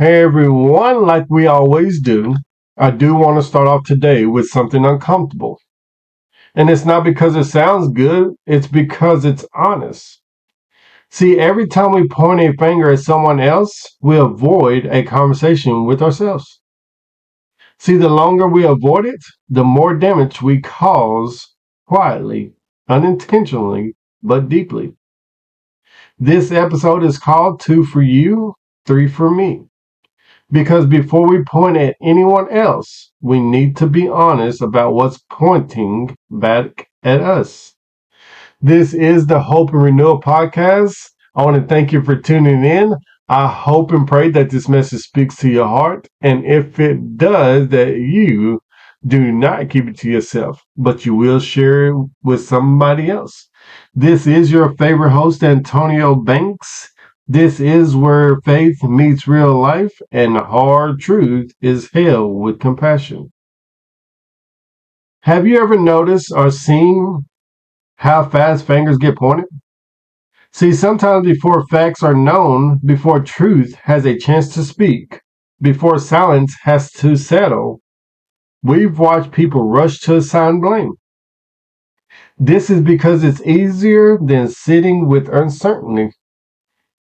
Hey everyone, like we always do, I do want to start off today with something uncomfortable. And it's not because it sounds good, it's because it's honest. See, every time we point a finger at someone else, we avoid a conversation with ourselves. See, the longer we avoid it, the more damage we cause quietly, unintentionally, but deeply. This episode is called Two for You, Three for Me. Because before we point at anyone else, we need to be honest about what's pointing back at us. This is the Hope and Renewal podcast. I want to thank you for tuning in. I hope and pray that this message speaks to your heart. And if it does, that you do not keep it to yourself, but you will share it with somebody else. This is your favorite host, Antonio Banks. This is where faith meets real life and hard truth is held with compassion. Have you ever noticed or seen how fast fingers get pointed? See, sometimes before facts are known, before truth has a chance to speak, before silence has to settle, we've watched people rush to assign blame. This is because it's easier than sitting with uncertainty.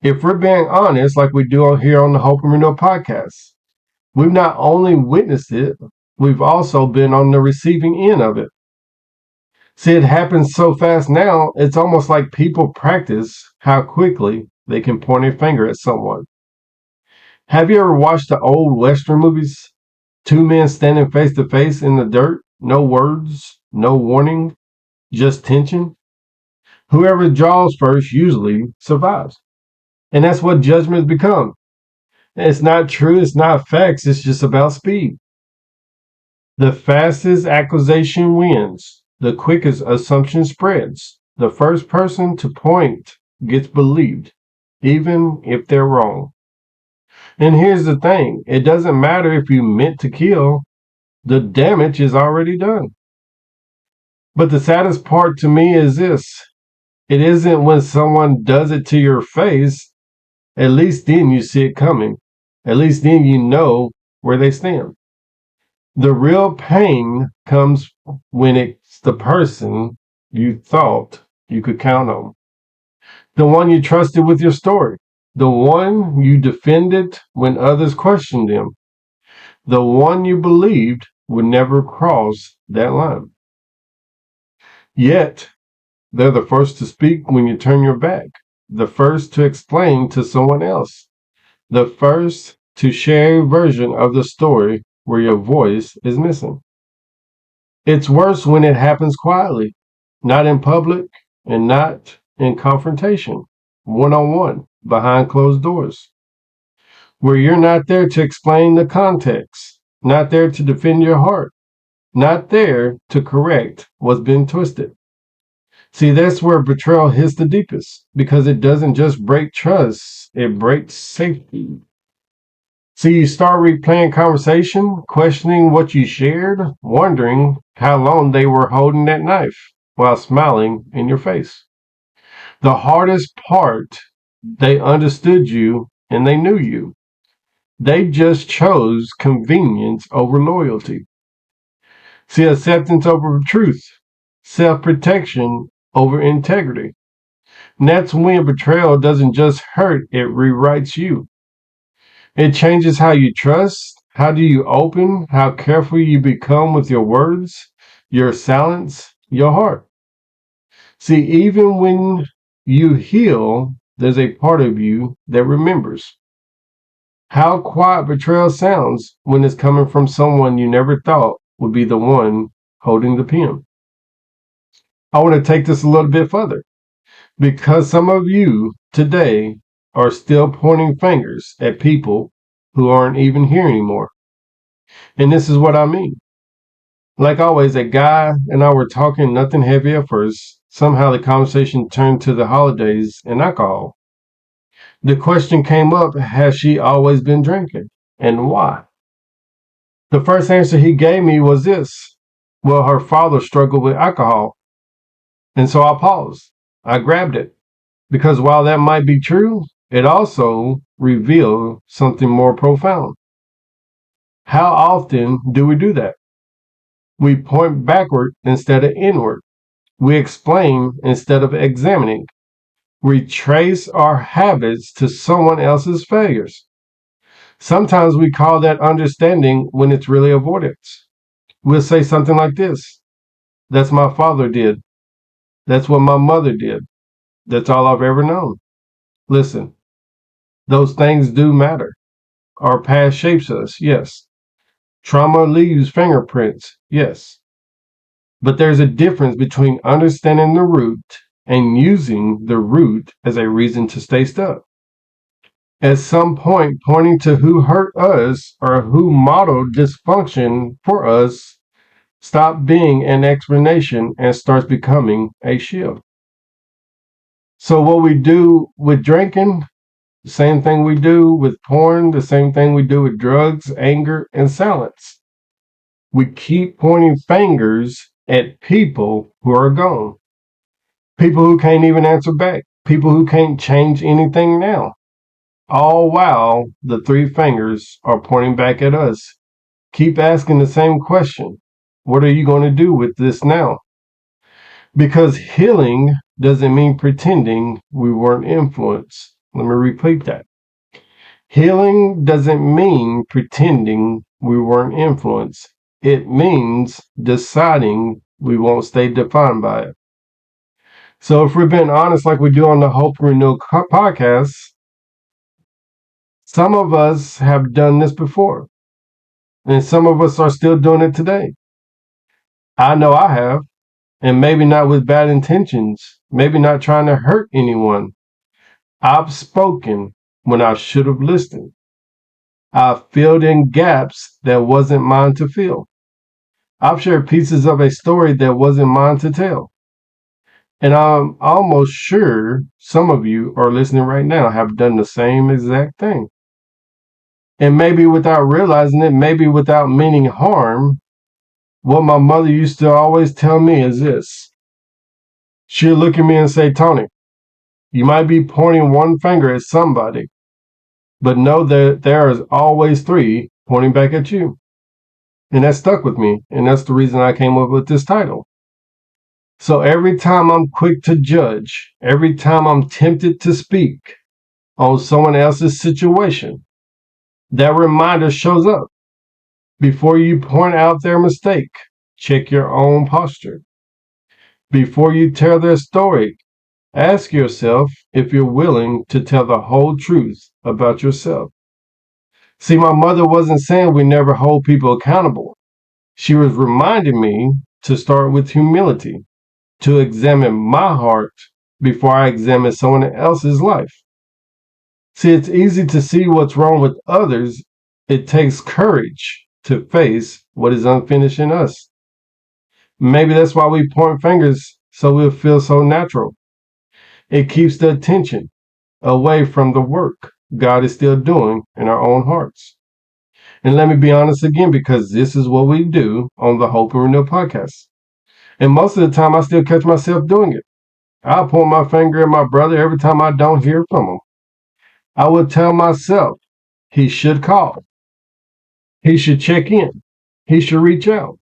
If we're being honest, like we do here on the Hope and Renewal podcast, we've not only witnessed it, we've also been on the receiving end of it. See, it happens so fast now, it's almost like people practice how quickly they can point a finger at someone. Have you ever watched the old Western movies? Two men standing face to face in the dirt, no words, no warning, just tension. Whoever draws first usually survives. And that's what judgments become. It's not true, it's not facts, it's just about speed. The fastest accusation wins. The quickest assumption spreads. The first person to point gets believed, even if they're wrong. And here's the thing, it doesn't matter if you meant to kill, the damage is already done. But the saddest part to me is this, it isn't when someone does it to your face, at least then you see it coming. At least then you know where they stand. The real pain comes when it's the person you thought you could count on. The one you trusted with your story. The one you defended when others questioned them. The one you believed would never cross that line. Yet, they're the first to speak when you turn your back. The first to explain to someone else. The first to share a version of the story where your voice is missing. It's worse when it happens quietly, not in public and not in confrontation, one-on-one, behind closed doors, where you're not there to explain the context, not there to defend your heart, not there to correct what's been twisted. See, that's where betrayal hits the deepest, because it doesn't just break trust, it breaks safety. So you start replaying conversation, questioning what you shared, wondering how long they were holding that knife while smiling in your face. The hardest part, they understood you and they knew you. They just chose convenience over loyalty. See, acceptance over truth, self-protection over integrity. And that's when betrayal doesn't just hurt, it rewrites you. It changes how you trust, how do you open, how careful you become with your words, your silence, your heart. See, even when you heal, there's a part of you that remembers. How quiet betrayal sounds when it's coming from someone you never thought would be the one holding the pen. I want to take this a little bit further because some of you today are still pointing fingers at people who aren't even here anymore. And this is what I mean. Like always, a guy and I were talking nothing heavy at first. Somehow the conversation turned to the holidays and alcohol. The question came up, has she always been drinking? And why? The first answer he gave me was this. Well, her father struggled with alcohol. And so I paused. I grabbed it. Because while that might be true, It also reveals something more profound. How often do we do that? We point backward instead of inward. We explain instead of examining. We trace our habits to someone else's failures. Sometimes we call that understanding when it's really avoidance. We'll say something like this: that's my father did. That's what my mother did. That's all I've ever known. Listen, those things do matter. Our past shapes us, yes. Trauma leaves fingerprints, yes. But there's a difference between understanding the root and using the root as a reason to stay stuck. At some point, pointing to who hurt us or who modeled dysfunction for us stop being an explanation and starts becoming a shield. So what we do with drinking, the same thing we do with porn, the same thing we do with drugs, anger, and silence. We keep pointing fingers at people who are gone. People who can't even answer back. People who can't change anything now. All while the three fingers are pointing back at us. Keep asking the same question. What are you going to do with this now? Because healing doesn't mean pretending we weren't influenced. Let me repeat that. Healing doesn't mean pretending we weren't influenced. It means deciding we won't stay defined by it. So if we're being honest like we do on the Hope Renewal podcast, some of us have done this before, and some of us are still doing it today. I know I have, and maybe not with bad intentions, maybe not trying to hurt anyone. I've spoken when I should have listened. I've filled in gaps that wasn't mine to fill. I've shared pieces of a story that wasn't mine to tell. And I'm almost sure some of you are listening right now have done the same exact thing. And maybe without realizing it, maybe without meaning harm, what my mother used to always tell me is this. She'll look at me and say, Tony, you might be pointing one finger at somebody, but know that there is always three pointing back at you. And that stuck with me. And that's the reason I came up with this title. So every time I'm quick to judge, every time I'm tempted to speak on someone else's situation, that reminder shows up. Before you point out their mistake, check your own posture. Before you tell their story, ask yourself if you're willing to tell the whole truth about yourself. See, my mother wasn't saying we never hold people accountable. She was reminding me to start with humility, to examine my heart before I examine someone else's life. See, it's easy to see what's wrong with others. It takes courage to face what is unfinished in us. Maybe that's why we point fingers, so we'll feel so natural. It keeps the attention away from the work God is still doing in our own hearts. And let me be honest again, because this is what we do on the Hope and Renewal podcast. And most of the time, I still catch myself doing it. I'll point my finger at my brother every time I don't hear from him. I will tell myself he should call. He should check in. He should reach out.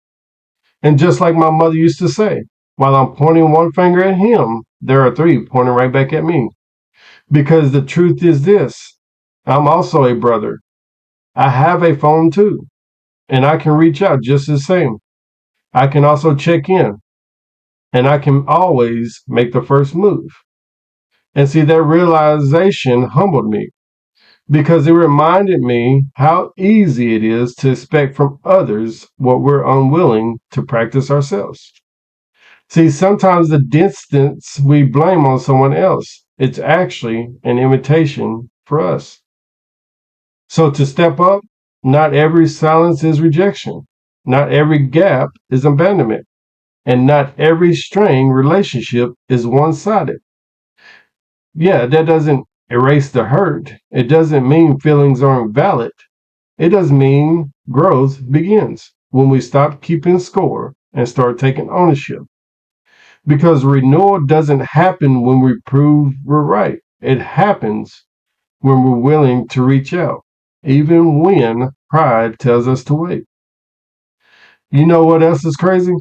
And just like my mother used to say, while I'm pointing one finger at him, there are three pointing right back at me. Because the truth is this, I'm also a brother. I have a phone too, and I can reach out just the same. I can also check in, and I can always make the first move. And see, that realization humbled me because it reminded me how easy it is to expect from others what we're unwilling to practice ourselves. See, sometimes the distance we blame on someone else, it's actually an invitation for us. So to step up, not every silence is rejection. Not every gap is abandonment. And not every strained relationship is one-sided. Yeah, that doesn't erase the hurt. It doesn't mean feelings aren't valid. It does mean growth begins when we stop keeping score and start taking ownership. Because renewal doesn't happen when we prove we're right. It happens when we're willing to reach out, even when pride tells us to wait. You know what else is crazy?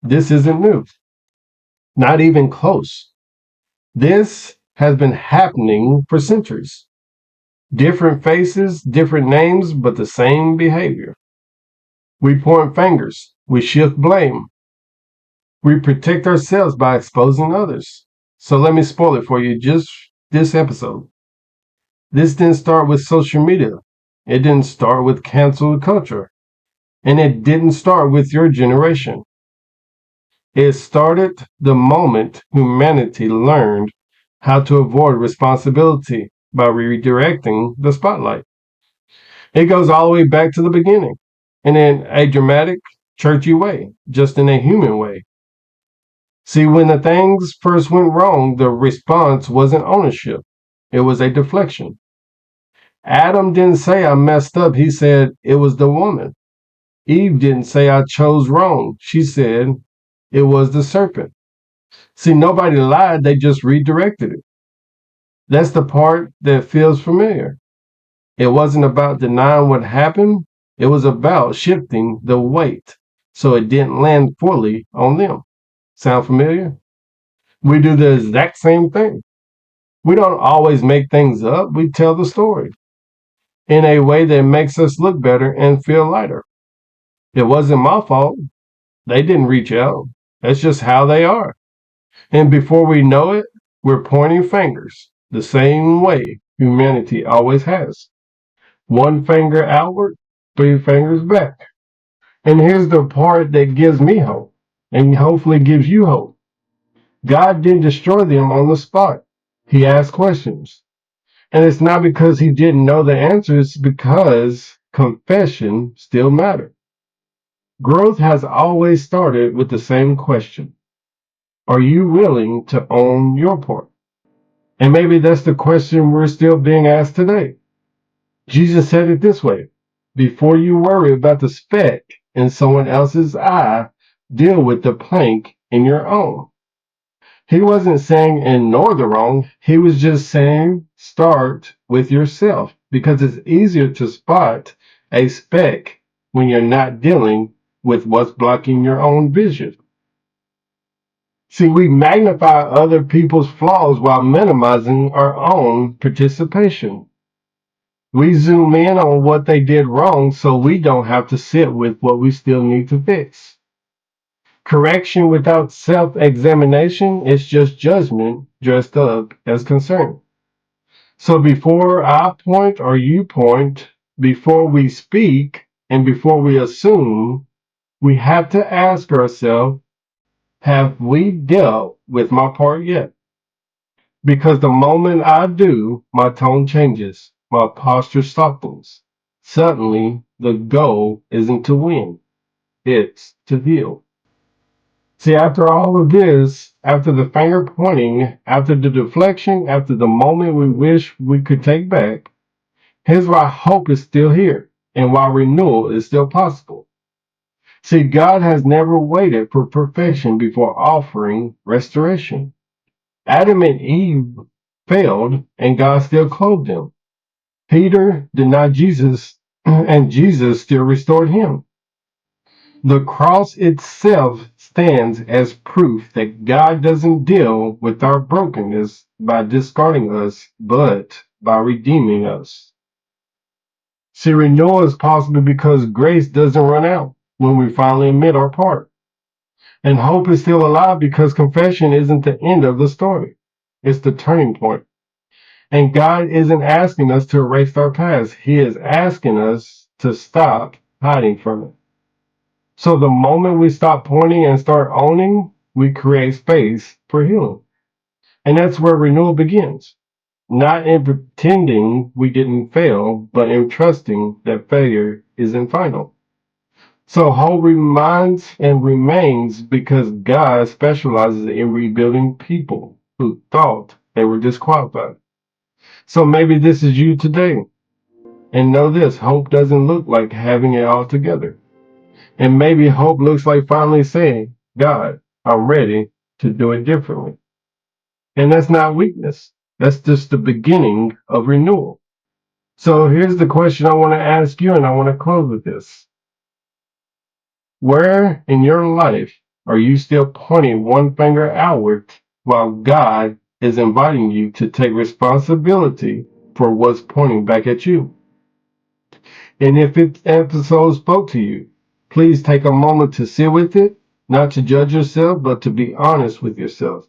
This isn't new, not even close. This has been happening for centuries. Different faces, different names, but the same behavior. We point fingers, we shift blame, we protect ourselves by exposing others. So let me spoil it for you just this episode. This didn't start with social media. It didn't start with cancel culture. And it didn't start with your generation. It started the moment humanity learned how to avoid responsibility by redirecting the spotlight. It goes all the way back to the beginning, and in a dramatic, churchy way, just in a human way. See, when the things first went wrong, the response wasn't ownership, it was a deflection. Adam didn't say I messed up, he said it was the woman. Eve didn't say I chose wrong, she said it was the serpent. See, nobody lied, they just redirected it. That's the part that feels familiar. It wasn't about denying what happened, it was about shifting the weight so it didn't land fully on them. Sound familiar? We do the exact same thing. We don't always make things up, we tell the story in a way that makes us look better and feel lighter. It wasn't my fault. They didn't reach out. That's just how they are. And before we know it, we're pointing fingers the same way humanity always has. One finger outward, three fingers back. And here's the part that gives me hope and hopefully gives you hope. God didn't destroy them on the spot. He asked questions. And it's not because he didn't know the answers, because confession still mattered. Growth has always started with the same question. Are you willing to own your part? And maybe that's the question we're still being asked today. Jesus said it this way: before you worry about the speck in someone else's eye, deal with the plank in your own. He wasn't saying ignore the wrong, he was just saying start with yourself, because it's easier to spot a speck when you're not dealing with what's blocking your own vision. See, we magnify other people's flaws while minimizing our own participation. We zoom in on what they did wrong so we don't have to sit with what we still need to fix. Correction without self examination is just judgment dressed up as concern. So before I point or you point, before we speak, and before we assume, we have to ask ourselves, have we dealt with my part yet? Because the moment I do, my tone changes, my posture softens. Suddenly, the goal isn't to win, it's to heal. See, after all of this, after the finger pointing, after the deflection, after the moment we wish we could take back, here's why hope is still here and why renewal is still possible. See, God has never waited for perfection before offering restoration. Adam and Eve failed, and God still clothed them. Peter denied Jesus, and Jesus still restored him. The cross itself stands as proof that God doesn't deal with our brokenness by discarding us, but by redeeming us. See, renewal is possible because grace doesn't run out when we finally admit our part. And hope is still alive because confession isn't the end of the story, it's the turning point. And God isn't asking us to erase our past, He is asking us to stop hiding from it. So the moment we stop pointing and start owning, we create space for healing. And that's where renewal begins. Not in pretending we didn't fail, but in trusting that failure isn't final. So hope reminds and remains because God specializes in rebuilding people who thought they were disqualified. So maybe this is you today. And know this, hope doesn't look like having it all together. And maybe hope looks like finally saying, God, I'm ready to do it differently. And that's not weakness. That's just the beginning of renewal. So here's the question I want to ask you, and I want to close with this. Where in your life are you still pointing one finger outward while God is inviting you to take responsibility for what's pointing back at you? And if this episode spoke to you, please take a moment to sit with it, not to judge yourself, but to be honest with yourself.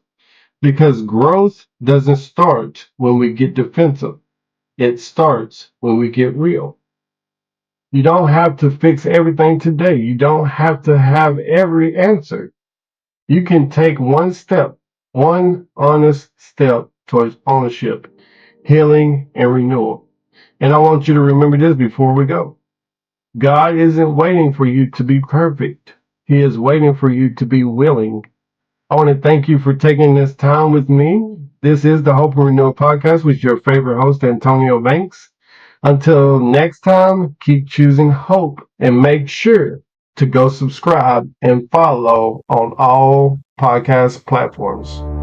Because growth doesn't start when we get defensive. It starts when we get real. You don't have to fix everything today. You don't have to have every answer. You can take one step, one honest step towards ownership, healing, and renewal. And I want you to remember this before we go. God isn't waiting for you to be perfect. He is waiting for you to be willing. I want to thank you for taking this time with me. This is the Hope and Renewal Podcast with your favorite host, Antonio Banks. Until next time, keep choosing hope and make sure to go subscribe and follow on all podcast platforms.